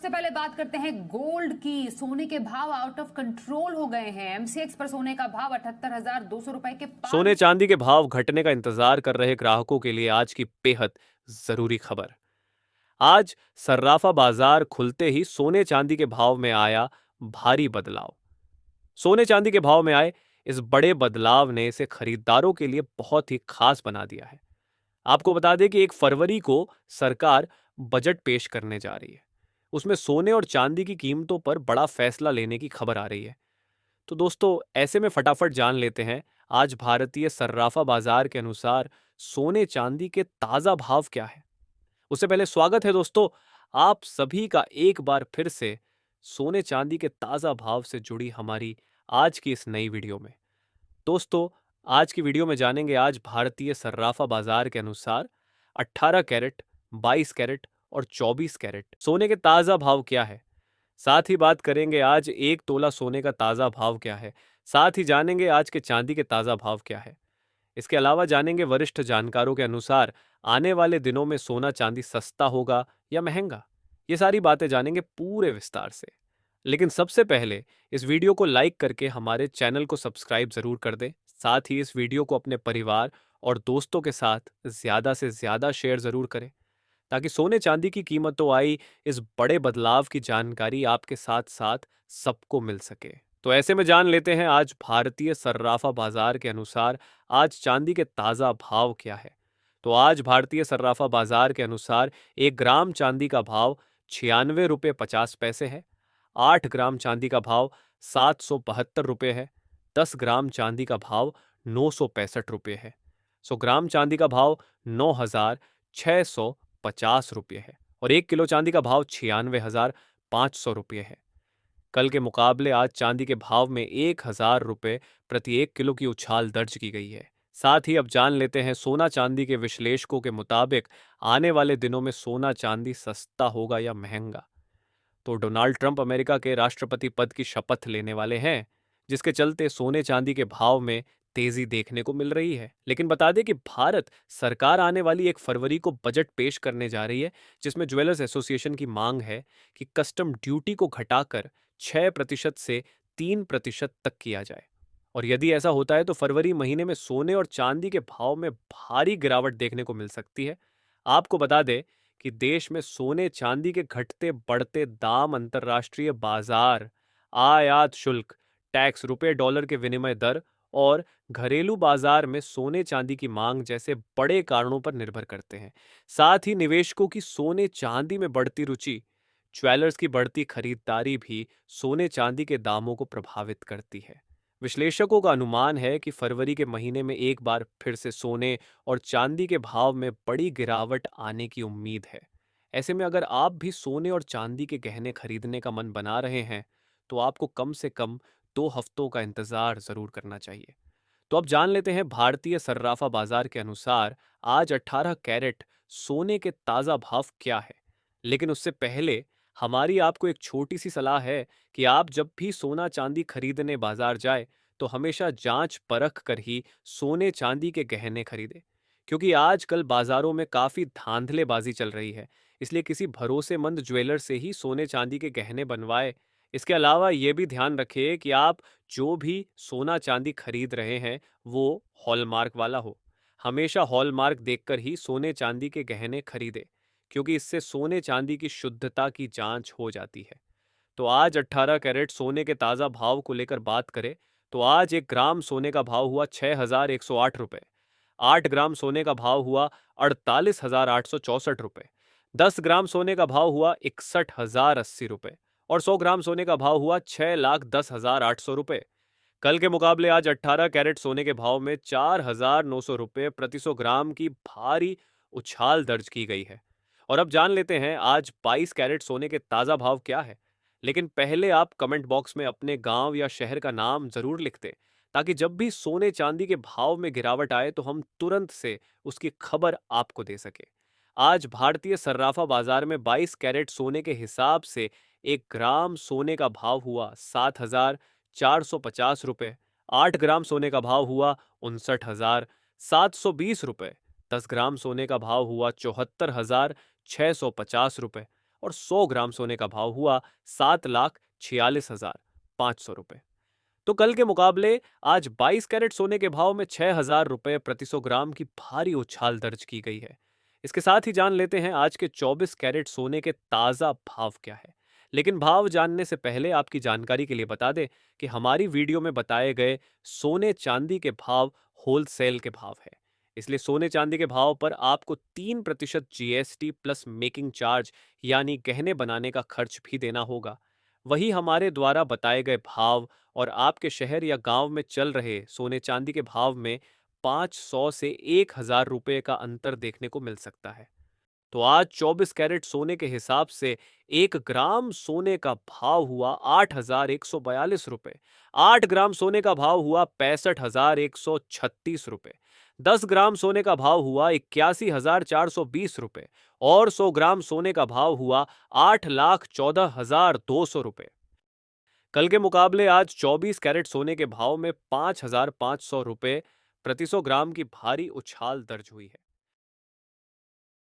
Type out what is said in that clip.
सबसे पहले बात करते हैं गोल्ड की। सोने के भाव आउट ऑफ कंट्रोल हो गए हैं। एमसीएक्स पर सोने का भाव 78,200 रुपए के पार। सोने चांदी के भाव घटने का इंतजार कर रहे ग्राहकों के लिए आज की बेहद जरूरी खबर। आज सर्राफा बाजार खुलते ही सोने चांदी के भाव में आया भारी बदलाव। सोने चांदी के भाव में आए इस बड़े बदलाव ने इसे खरीदारों के लिए बहुत ही खास बना दिया है। आपको बता दें कि 1 फरवरी को सरकार बजट पेश करने जा रही है। उसमें सोने और चांदी की कीमतों पर बड़ा फैसला लेने की खबर आ रही है। तो दोस्तों, ऐसे में फटाफट जान लेते हैं आज भारतीय सर्राफा बाजार के अनुसार सोने चांदी के ताजा भाव क्या है। उससे पहले स्वागत है दोस्तों आप सभी का एक बार फिर से सोने चांदी के ताजा भाव से जुड़ी हमारी आज की इस नई वीडियो में। दोस्तों, आज की वीडियो में जानेंगे आज भारतीय सर्राफा बाजार के अनुसार 18 कैरेट, 22 कैरेट और 24 कैरेट सोने के ताजा भाव क्या है। साथ ही बात करेंगे आज 1 तोला सोने का ताजा भाव क्या है। साथ ही जानेंगे आज के चांदी के ताजा भाव क्या है। इसके अलावा जानेंगे वरिष्ठ जानकारों के अनुसार आने वाले दिनों में सोना चांदी सस्ता होगा या महंगा। ये सारी बातें जानेंगे पूरे विस्तार से। लेकिन सबसे पहले इस वीडियो को लाइक करके हमारे चैनल को सब्सक्राइब जरूर कर दें। साथ ही इस वीडियो को अपने परिवार और दोस्तों के साथ ज्यादा से ज्यादा शेयर जरूर करें ताकि सोने चांदी की कीमतों आई इस बड़े बदलाव की जानकारी आपके साथ साथ सबको मिल सके। तो ऐसे में जान लेते हैं आज भारतीय सर्राफा बाजार के अनुसार आज चांदी के ताजा भाव क्या है। तो आज भारतीय सर्राफा बाजार के अनुसार 1 ग्राम चांदी का भाव 96 रुपये 50 पैसे है। 8 ग्राम चांदी का भाव 772 रुपये है। 10 ग्राम चांदी का भाव 965 रुपये है। 100 ग्राम चांदी का भाव 9,650 रुपये है और 1 किलो चांदी का भाव 96,500 रुपये है। कल के मुकाबले आज चांदी के भाव में 1,000 रुपये प्रति 1 किलो की उछाल दर्ज की गई है। साथ ही अब जान लेते हैं सोना चांदी के विश्लेषकों के मुताबिक आने वाले दिनों में सोना चांदी सस्ता होगा या महंगा। तो डोनाल्ड ट्रंप अमेरिका के राष्ट्रपति पद की शपथ लेने वाले हैं, जिसके चलते सोने चांदी के भाव में तेजी देखने को मिल रही है। लेकिन बता दें कि भारत सरकार आने वाली 1 फरवरी को बजट पेश करने जा रही है, जिसमें ज्वेलर्स एसोसिएशन की मांग है कि कस्टम ड्यूटी को घटाकर 6% से 3% तक किया जाए। और यदि ऐसा होता है तो फरवरी महीने में सोने और चांदी के भाव में भारी गिरावट देखने को मिल सकती है। आपको बता दें कि देश में सोने चांदी के घटते बढ़ते दाम, अंतर्राष्ट्रीय बाजार, आयात शुल्क, टैक्स, रुपए डॉलर के विनिमय दर और घरेलू बाजार में सोने चांदी की मांग जैसे बड़े कारणों पर निर्भर करते हैं। साथ ही निवेशकों की सोने चांदी में बढ़ती रुचि, ज्वेलर्स की बढ़ती खरीदारी भी सोने चांदी के दामों को प्रभावित करती है। विश्लेषकों का अनुमान है कि फरवरी के महीने में एक बार फिर से सोने और चांदी के भाव में बड़ी गिरावट आने की उम्मीद है। ऐसे में अगर आप भी सोने और चांदी के गहने खरीदने का मन बना रहे हैं तो आपको कम से कम 2 हफ्तों का इंतजार जरूर करना चाहिए। तो अब जान लेते हैं भारतीय सर्राफा बाजार के अनुसार आज 18 कैरेट सोने के ताजा भाव क्या है। लेकिन उससे पहले हमारी आपको एक छोटी सी सलाह है कि आप जब भी सोना चांदी खरीदने बाजार जाए तो हमेशा जांच परख कर ही सोने चांदी के गहने खरीदें, क्योंकि आजकल बाजारों में काफी धांधलेबाजी चल रही है। इसलिए किसी भरोसेमंद ज्वेलर से ही सोने चांदी के गहने बनवाए। इसके अलावा ये भी ध्यान रखिए कि आप जो भी सोना चांदी खरीद रहे हैं वो हॉलमार्क वाला हो। हमेशा हॉलमार्क देखकर ही सोने चांदी के गहने खरीदें, क्योंकि इससे सोने चांदी की शुद्धता की जांच हो जाती है। तो आज 18 कैरेट सोने के ताज़ा भाव को लेकर बात करें तो आज 1 ग्राम सोने का भाव हुआ 6,108 रुपये। 8 ग्राम सोने का भाव हुआ 48,864 रुपये। 10 ग्राम सोने का भाव हुआ 61,080 रुपये और 100 ग्राम सोने का भाव हुआ 6,10,800 रुपये। कल के मुकाबले आज 18 कैरेट सोने के भाव में 4,900 रुपये प्रति 100 ग्राम की भारी उछाल दर्ज की गई है। और अब जान लेते हैं आज 22 कैरेट सोने के ताज़ा भाव क्या है। लेकिन पहले आप कमेंट बॉक्स में अपने गांव या शहर का नाम जरूर लिख दें, ताकि जब भी सोने चांदी के भाव में गिरावट आए तो हम तुरंत से उसकी खबर आपको दे सके। आज भारतीय सर्राफा बाजार में 22 कैरेट सोने के हिसाब से 1 ग्राम सोने का भाव हुआ 7,450 रुपये। 8 ग्राम सोने का भाव हुआ 59,720 रुपये। 10 ग्राम सोने का भाव हुआ 74,650 रुपये और 100 ग्राम सोने का भाव हुआ 7,46,500 रुपए। तो कल के मुकाबले आज 22 कैरेट सोने के भाव में 6,000 रुपए प्रति 100 ग्राम की भारी उछाल दर्ज की गई है। इसके साथ ही जान लेते हैं आज के 24 कैरेट सोने के ताजा भाव क्या है। लेकिन भाव जानने से पहले आपकी जानकारी के लिए बता दें कि हमारी वीडियो में बताए गए सोने चांदी के भाव होलसेल के भाव है। इसलिए सोने चांदी के भाव पर आपको 3% जीएसटी प्लस मेकिंग चार्ज यानी गहने बनाने का खर्च भी देना होगा। वही हमारे द्वारा बताए गए भाव और आपके शहर या गांव में चल रहे सोने चांदी के भाव में 500 से 1,000 रुपए का अंतर देखने को मिल सकता है। तो आज 24 कैरेट सोने के हिसाब से 1 ग्राम सोने का भाव हुआ 8,142 रुपए। 8 ग्राम सोने का भाव हुआ 65,136 रुपए। 10 ग्राम सोने का भाव हुआ 81,420 रुपए और 100 ग्राम सोने का भाव हुआ 8,14,200 रुपए। कल के मुकाबले आज 24 कैरेट सोने के भाव में 5,500 रुपए प्रति 100 ग्राम की भारी उछाल दर्ज हुई है।